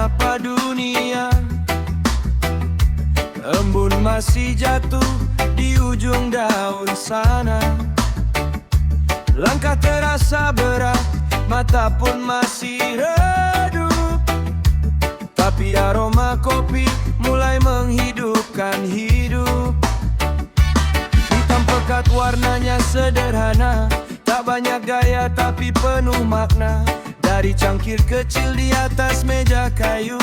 mengapa dunia embun masih jatuh di ujung daun sana. Langkah terasa berat, mata pun masih redup, tapi aroma kopi mulai menghidupkan hidup. Hitam pekat warnanya sederhana, tak banyak gaya tapi penuh makna. Dari cangkir kecil di atas meja kayu,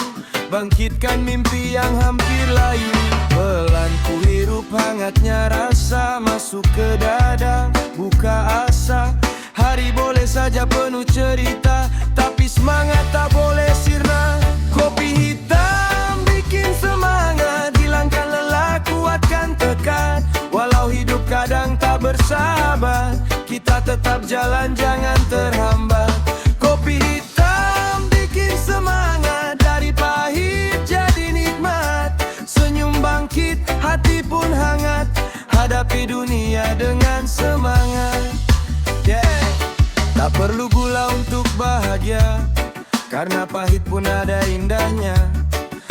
bangkitkan mimpi yang hampir layu. Pelan ku hirup hangatnya rasa, masuk ke dada, buka asa. Hari boleh saja penuh cerita, tapi semangat tak boleh sirna. Kopi hitam bikin semangat, hilangkan lelah, kuatkan tekad. Walau hidup kadang tak bersahabat, kita tetap jalan, jangan terhambat. Kopi hitam bikin semangat, dari pahit jadi nikmat. Senyum bangkit, hati pun hangat, hadapi dunia dengan semangat. Tak perlu gula untuk bahagia, karena pahit pun ada indahnya.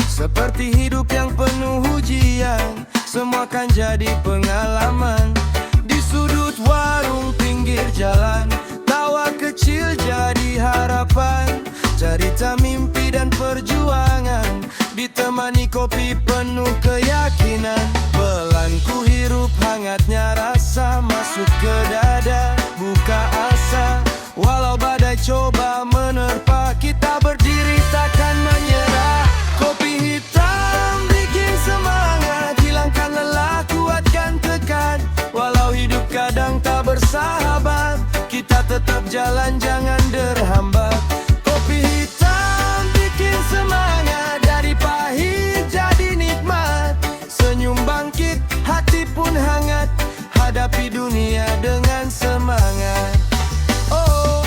Seperti hidup yang penuh ujian, semua kan jadi pengalaman. Di sudut warung pinggir jalan, tawa kecil jadi harapan. Cerita mimpi dan perjuangan, ditemani kopi penuh keyakinan. Pelan ku hirup hangatnya rasa, masuk ke dada, buka asa. Walau badai coba menerpa, kita berdiri takkan menyerah. Kopi hitam bikin semangat, hilangkan lelah, kuatkan tekad. Walau hidup kadang tak bersahabat, kita tetap jalan, jangan terhambat. Kopi hitam bikin semangat, dari pahit jadi nikmat. Senyum bangkit, hati pun hangat, hadapi dunia dengan semangat. Oh,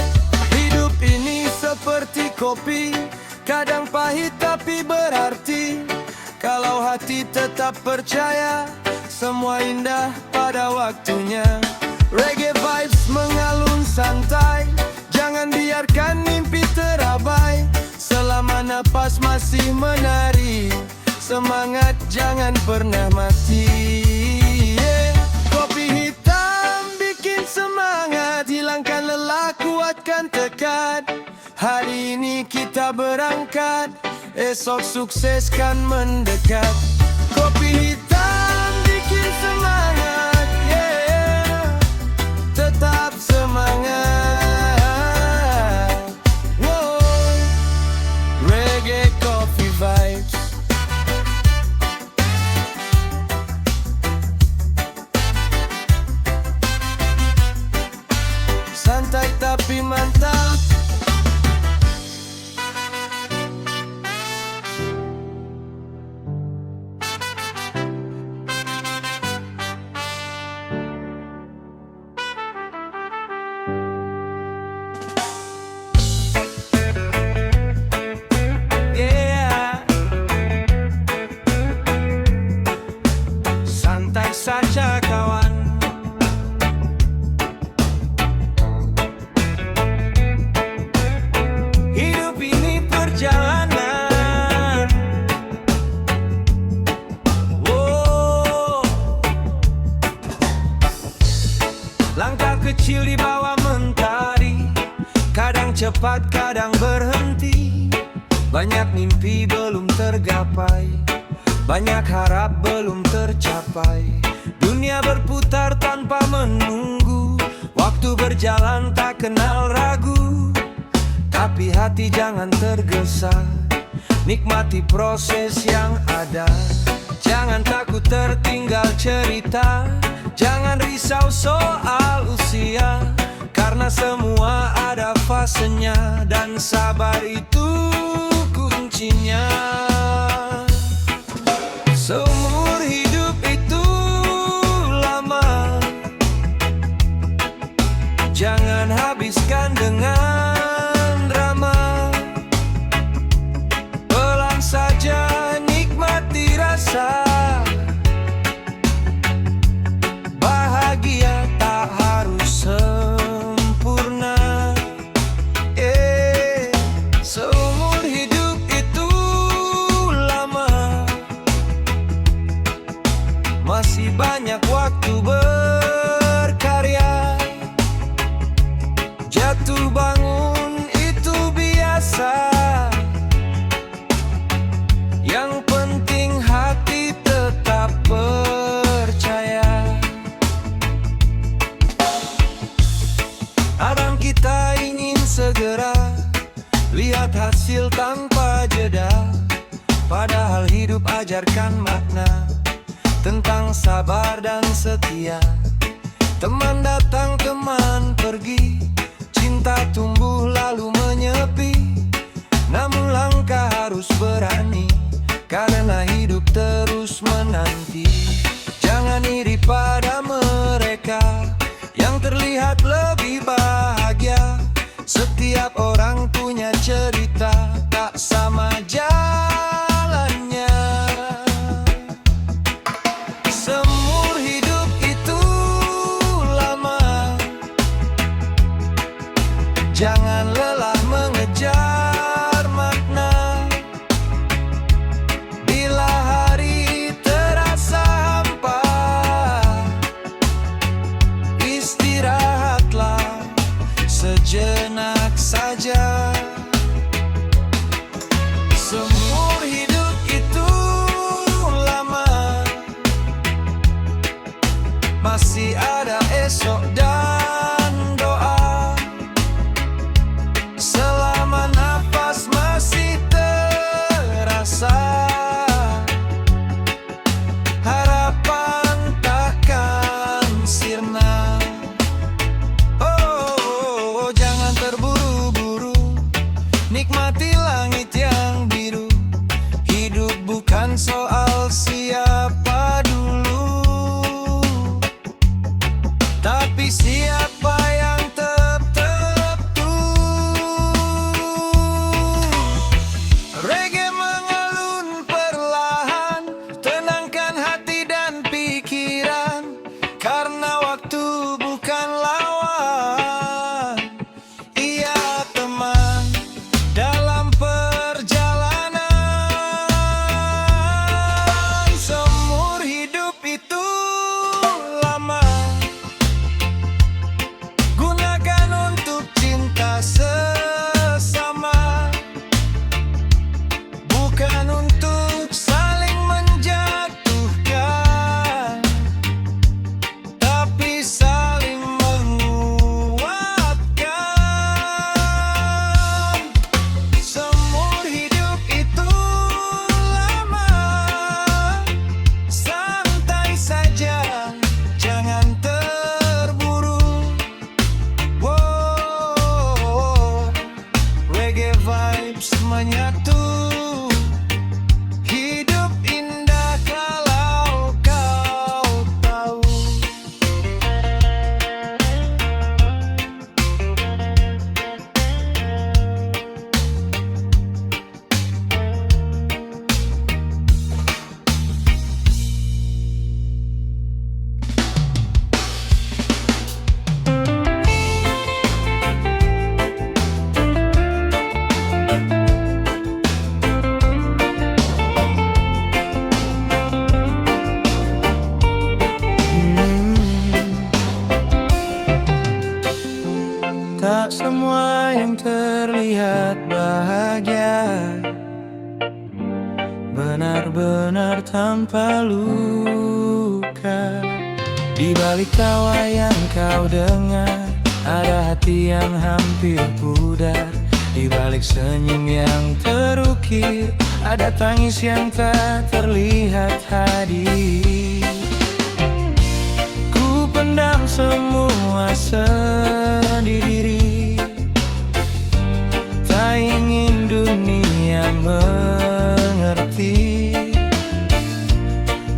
hidup ini seperti kopi, kadang pahit tapi berarti. Kalau hati tetap percaya, semua indah pada waktunya. Reggae vibes mengalun santai, jangan biarkan mimpi terabai. Selama napas masih menari, semangat jangan pernah mati. Kopi hitam bikin semangat, hilangkan lelah, kuatkan tekad. Hari ini kita berangkat, esok sukses kan mendekat. Kopi hitam bikin semangat, tetap semangat. Wow. Reggae coffee vibes. Santai tapi mantap. Santai saja kawan, hidup ini perjalanan. Oh, langkah kecil di bawah mentari, kadang cepat kadang berhenti. Banyak mimpi belum tergapai, banyak harap belum tercapai. Dunia berputar tanpa menunggu, waktu berjalan tak kenal ragu. Tapi hati jangan tergesa, nikmati proses yang ada. Jangan takut tertinggal cerita, jangan risau soal usia. Karena semua ada fasenya, dan sabar itu kuncinya. Seumur hidup itu lama, jangan habiskan dengan drama. Pelan saja nikmati rasa, bahagia tak harus sempurna. Seumur hidup itu tanpa jeda, padahal hidup ajarkan makna tentang sabar dan setia. Teman datang, teman pergi, cinta tumbuh lalu menyepi. Namun langkah harus berani, karena hidup terus menanti. Jangan iri pada mereka yang terlihat lebih bahagia. Setiap orang punya cerita, tak sama jalannya. Semur hidup itu lama, jangan lelah mengejar makna. Bila hari terasa hampa, istirahatlah sejenak saja. Semur hidup itu lama, masih ada esok dan doa. Selama nafas masih terasa, harapan takkan sirna. Oh, jangan terburu-buru, nikmati langit yang biru. Hidup bukan soal siapa dulu, tapi siapa yang tetap tuh. Reggae mengalun perlahan, tenangkan hati dan pikiran, karena waktu bukan lawan. Ia teman dalam perjalanan. Semur hidup itu lama, gunakan untuk cinta sesama, bukan untuk saling menjatuhkan, tapi saling menguatkan. Semur hidup itu lama, santai saja, jangan terburu. Wow, reggae vibes menyatu. Hidup indah kalau kau tahu. Tak semua yang terlihat bahagia benar-benar tanpa luka. Di balik tawa yang kau dengar, ada hati yang hampir pudar. Di balik senyum yang terukir, ada tangis yang tak terlihat hadir. Ku pendam semua sendiri, tak ingin dunia mengerti,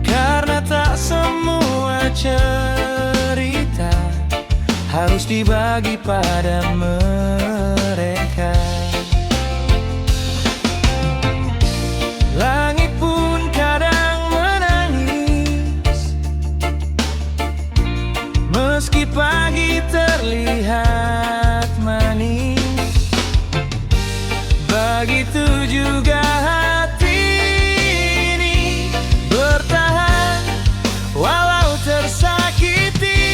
karena tak semua cerita harus dibagi pada mereka. Langit pun kadang menangis, meski pagi terlihat manis. Begitu juga hati ini bertahan walau tersakiti.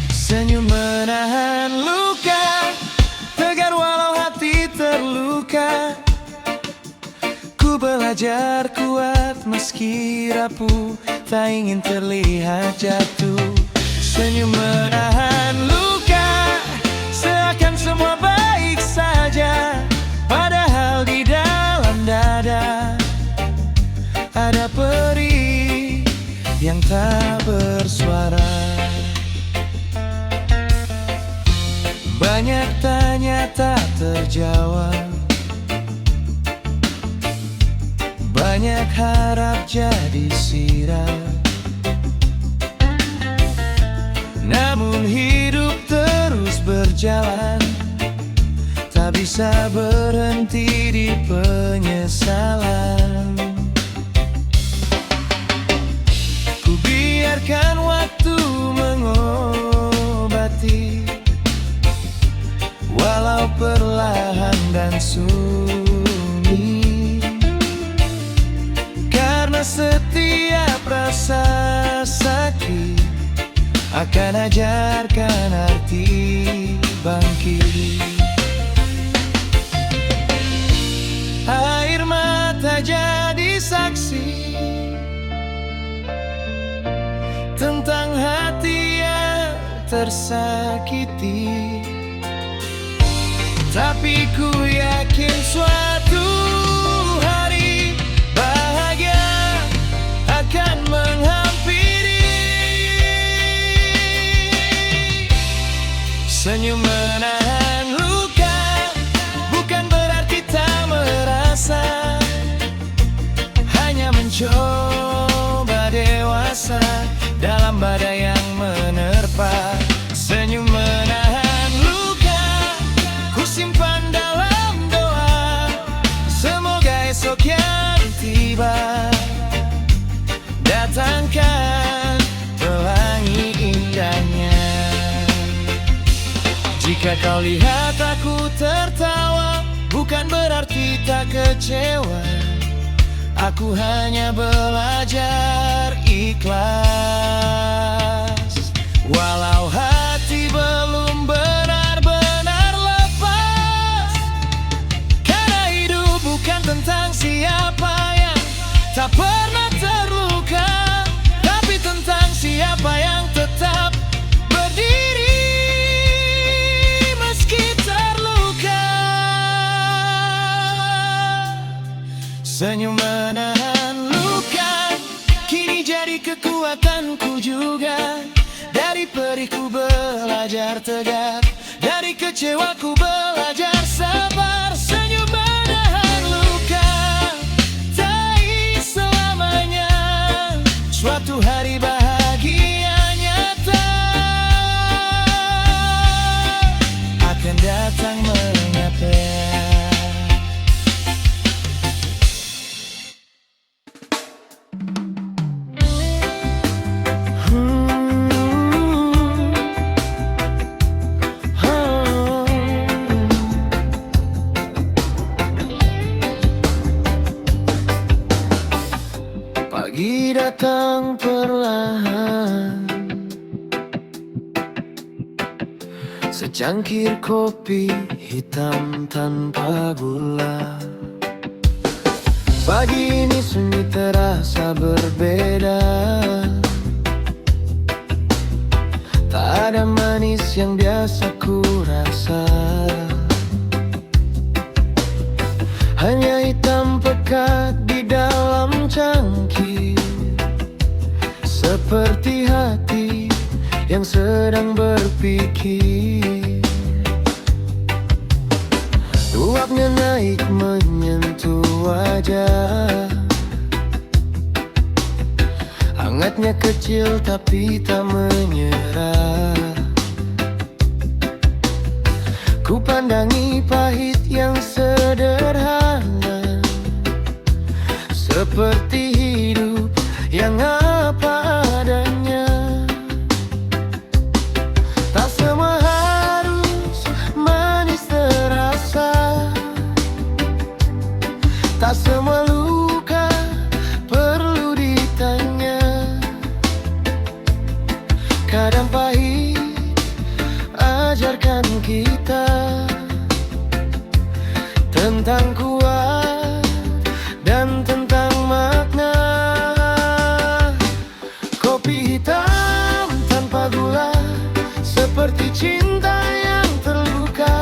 Senyum menahan luka, tegar walau hati terluka. Ku belajar kuat meski rapuh, tak ingin terlihat jatuh. Senyum menahan luka, seakan Seakan semua baik saja, padahal di dalam dada ada perih yang tak bersuara. Banyak tanya tak terjawab, banyak harap jadi sirap. Namun hidup terus berjalan, tak bisa berhenti di penyesalan. Ku biarkan waktu mengobati, walau perlahan dan sunyi. Karena setiap rasa sakit akan ajarkan arti bangkit. Air mata jadi saksi tentang hati yang tersakiti. Tapi ku yakin suatu hari bahagia akan menghampiri. Senyum menahan luka bukan berarti tak merasa, hanya mencoba dewasa dalam badai yang menerpa. Senyum menahan luka ku simpan dalam doa, semoga esok yang tiba datangkan pelangi indahnya. Jika kau lihat aku tertawa, bukan berarti tak kecewa. Aku hanya belajar ikhlas, walau hati belum benar-benar lepas. Karena hidup bukan tentang siapa yang tak pernah terluka, tapi tentang siapa yang tetap berdiri meski terluka. Senyum menahan luka kini jadi kekuatanku juga. Dari perihku belajar tegar, dari kecewaku belajar sabar. Senyum menahan luka tak selamanya, suatu hari bahagia nyata akan datang menyapa. Pagi datang perlahan, secangkir kopi hitam tanpa gula. Pagi ini sunyi terasa berbeda, tak ada manis yang biasa ku rasa, hanya hitam pekat di dalam cangkir. Seperti hati yang sedang berpikir, uapnya naik menyentuh wajah, hangatnya kecil tapi tak menyerah. Ku pandangi pahit yang sederhana, seperti hidup yang apa adanya. Tak semua harus manis terasa, tak semua luka perlu ditanya. Kadang pahit ajarkan kita tentang kuat dan tentang makna. Kopi hitam tanpa gula, seperti cinta yang terluka.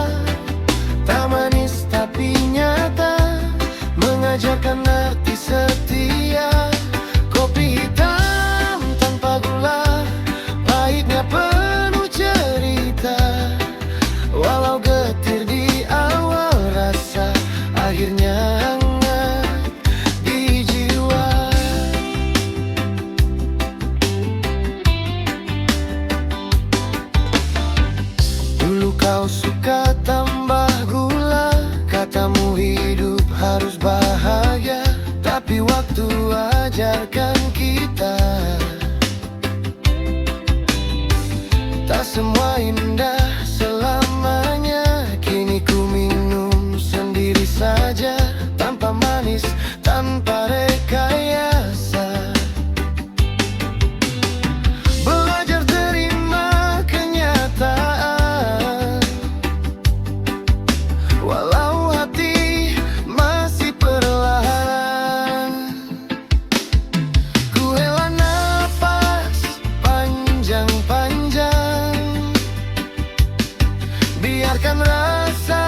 dewasa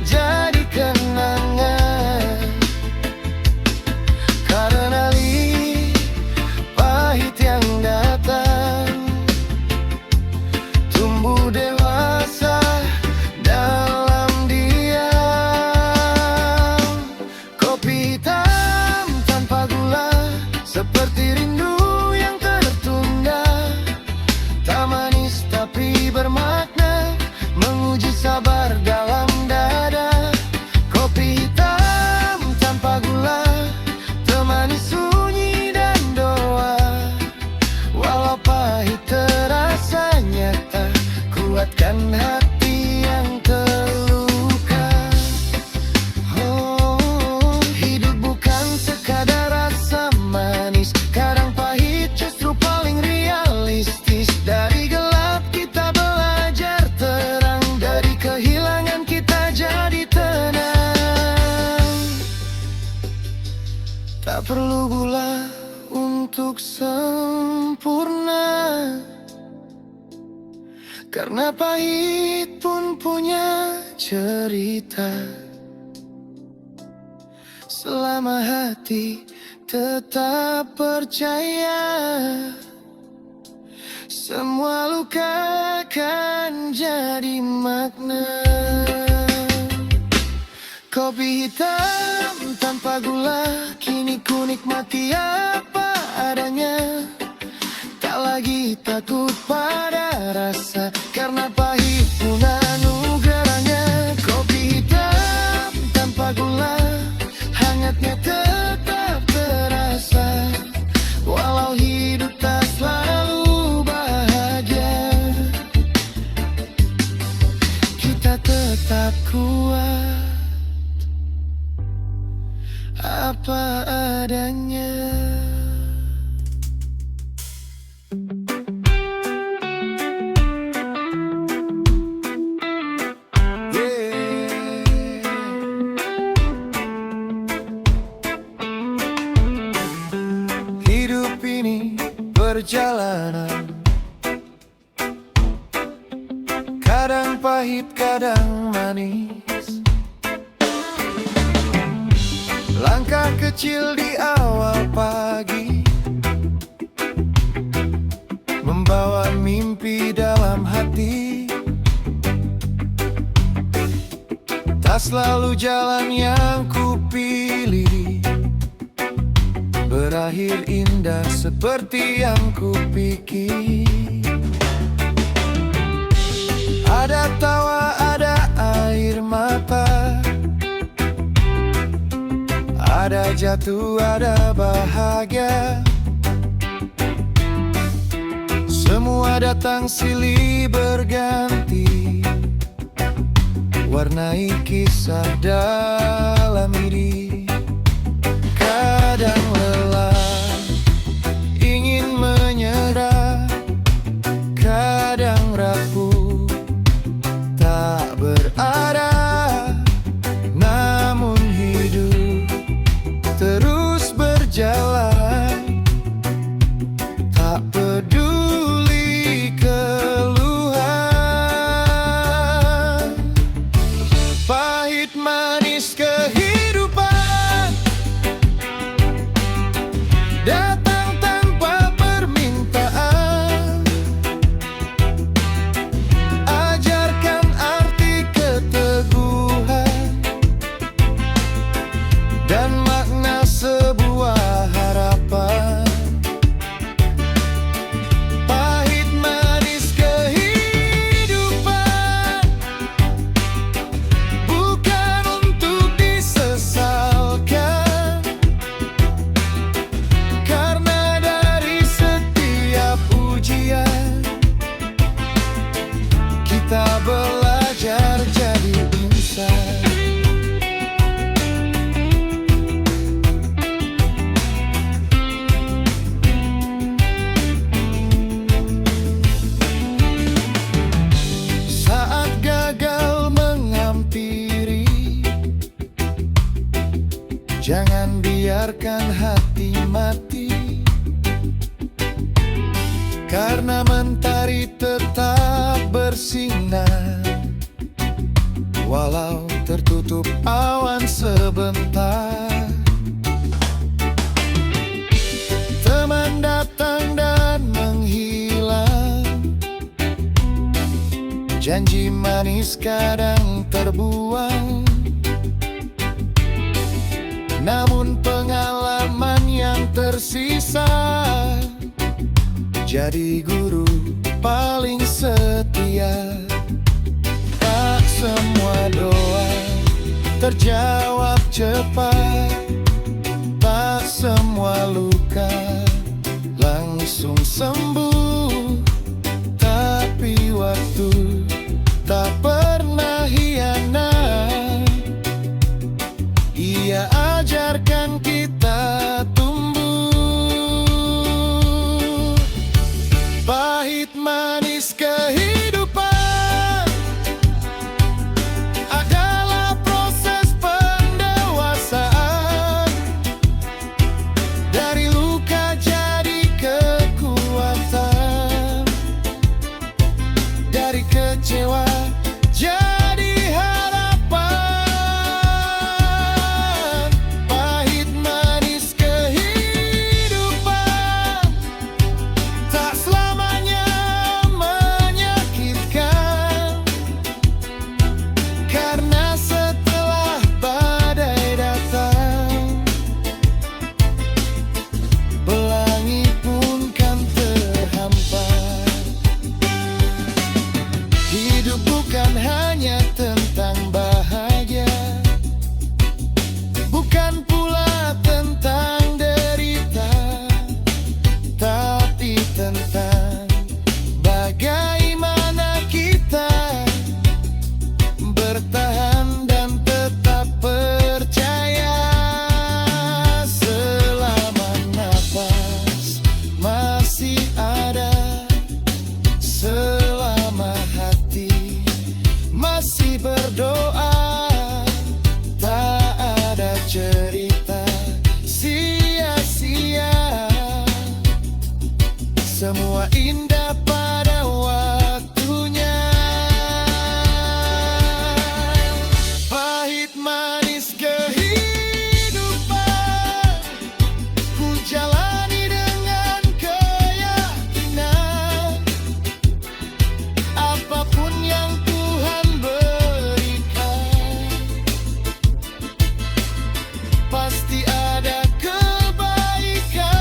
jadi kenangan. Karena pahit yang datang, tumbuh dewasa dalam diam. Kopi hitam tanpa gula, seperti rindu yang tertunda. Tak manis tapi bermakna, menguji sabar dalam dada. Kopi hitam tanpa gula, temani sunyi dan doa. Walau pahit terasa nyata, kuatkan hati yang terluka. Oh, hidup bukan sekadar rasa manis, kadang pahit justru paling realistis. Dari gelap kita belajar terang, dari kehilangan kita jadi tenang. Tak perlu gula untuk sempurna, karena pahit pun punya cerita. Selama hati tetap percaya, semua luka kan jadi makna. Kopi hitam tanpa gula, kini ku nikmati apa adanya. Tak lagi takut pada rasa, karena pahit pun anugerahnya. Kopi hitam tanpa gula, hangatnya tetap terasa. Walau hidup tak selalu bahagia, kita tetap kuat apa adanya. Hidup ini perjalanan, kadang pahit, kadang manis. Langkah kecil di awal pagi, membawa mimpi dalam hati. Tak selalu jalan yang kupilih berakhir indah seperti yang kupikir. Ada tawa, ada air mata, ada jatuh, ada bahagia. Semua datang silih berganti, warnai kisah dalam diri. Kadang lelah, ingin menyerah, kadang rapuh, tak berarah. Namun hidup terus berjalan, tak peduli keluhan. Pahit manis kehidupan datang tanpa permintaan. Ajarkan arti keteguhan dan makna sebuah harapan. Pahit manis kehidupan bukan untuk disesalkan, karena dari setiap ujian kita belajar jadi insan. Saat gagal menghampiri, jangan biarkan hati mati, karena mentari tetap bersinar walau tertutup awan sebentar. Teman datang dan menghilang, janji manis kadang terbuang, namun pengalaman yang tersisa jadi guru paling setia. Tak semua doa terjawab cepat, tak semua luka langsung sembuh, tapi waktu tak pernah hianat. Ia ajarkan kita tumbuh. Pahit manis kehidupan adalah proses pendewasaan. Dari luka jadi kekuatan, dari kecewa jadi harapan. Pahit manis kehidupan tak selamanya menyakitkan, karena setelah badai datang, pelangi pun kan terhampar. Hidup bukan hanya tentang bahagia, bukan pula tentang derita, tapi tentang bagaimana kita bertahan dan tetap percaya. Selama nafas masih ada, selama hati masih berdoa, tak ada cerita sia-sia. Semua indah pada waktunya. Pahit manis kehidupan ku jalani dengan keyakinan, apapun yang Tuhan berikan, pasti ada kebaikan.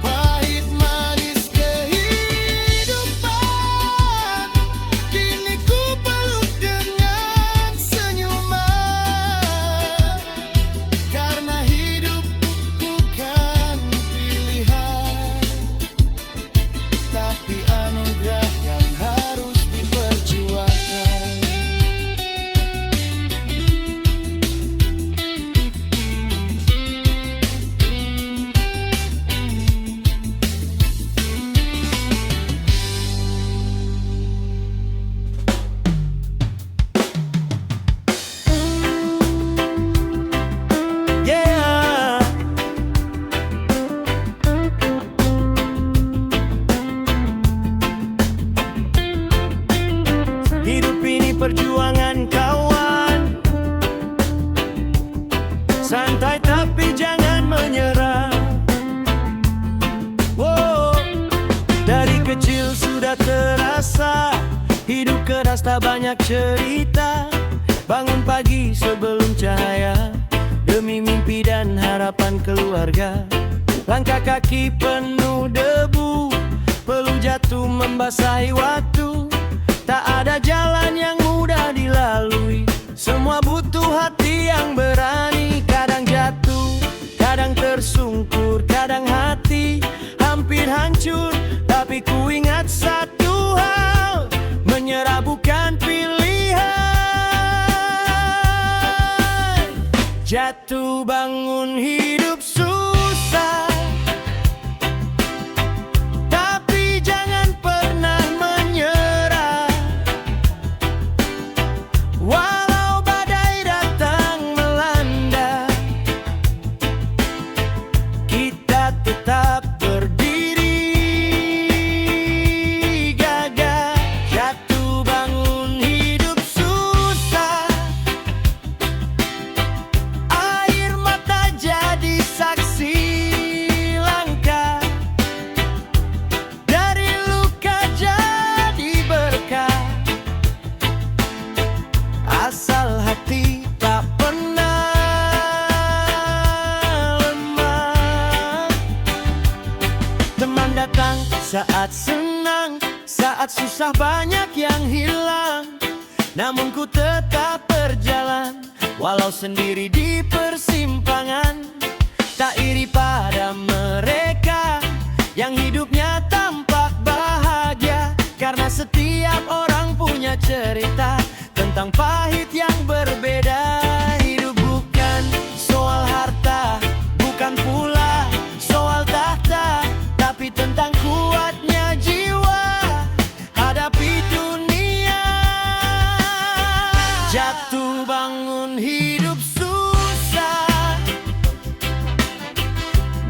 Pahit manis kehidupan kini ku peluk dengan senyuman, karena hidup bukan pilihan, tapi anugerah yang harus diperjuangkan. Yeah. Hidup ini perjuangan kawan, santai tapi jangan menyerah. Wow. Dari kecil sudah terasa, hidup keras tak banyak cerita. Bangun pagi sebelum cahaya, demi mimpi dan harapan keluarga. Langkah kaki penuh debu, perlu jatuh membasahi waktu. Tak ada jalan yang mudah dilalui, semua butuh hati yang berani. Kadang jatuh, kadang tersungkur, kadang hati hampir hancur, tapi ku ingat satu hal, menyerah bukan pilihan. Jatuh bangun hidup susah, tapi jangan pernah menyerah. Walau badai datang melanda, kita tetap berdiri gagah. Jatuh bangun Saat susah banyak yang hilang, namun ku tetap berjalan. Walau sendiri di persimpangan, tak iri pada mereka yang hidupnya tampak bahagia. Karena setiap orang punya cerita tentang pahit yang berbeda. Hidup bukan soal harta, bukan pula soal tahta, tapi tentang kuatnya jiwa hadapi dunia. Jatuh bangun hidup susah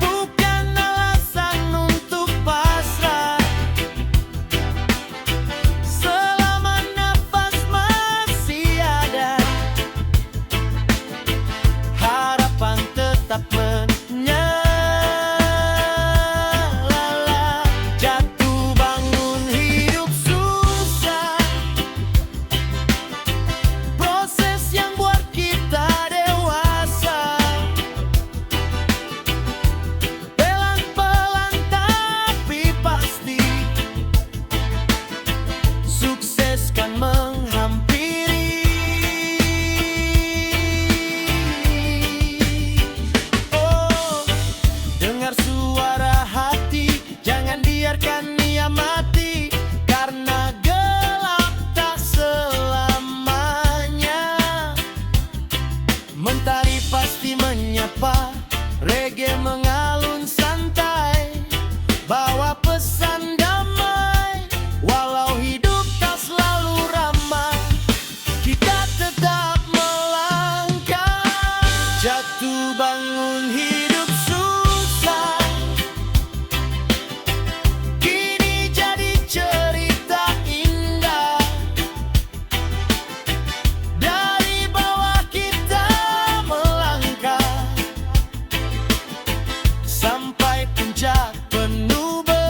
bukan alasan untuk pasrah. Selama nafas masih ada, harapan tetap menyala. Jatuh bangun hidup susah, proses yang buat kita dewasa. Pelan-pelan tapi pasti, sukses kan menghampiri. Oh, dengar suara hati, jangan biarkan ia mati. Karena gelap tak selamanya. Mentari pasti menyapa, reggae mengalun santai, bawa pesan damai. Walau hidup tak selalu ramah, kita tetap melangkah. Jatuh bangun hidup susah, kini jadi cerita indah. Dari bawah kita melangkah sampai puncak penuh berkah.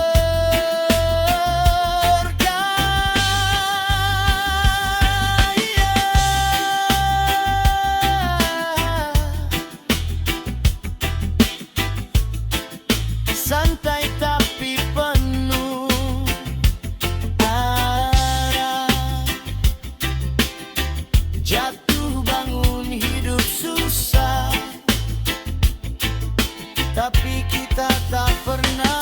Santai tapi penuh arah. Jatuh bangun hidup susah, tapi kita tak pernah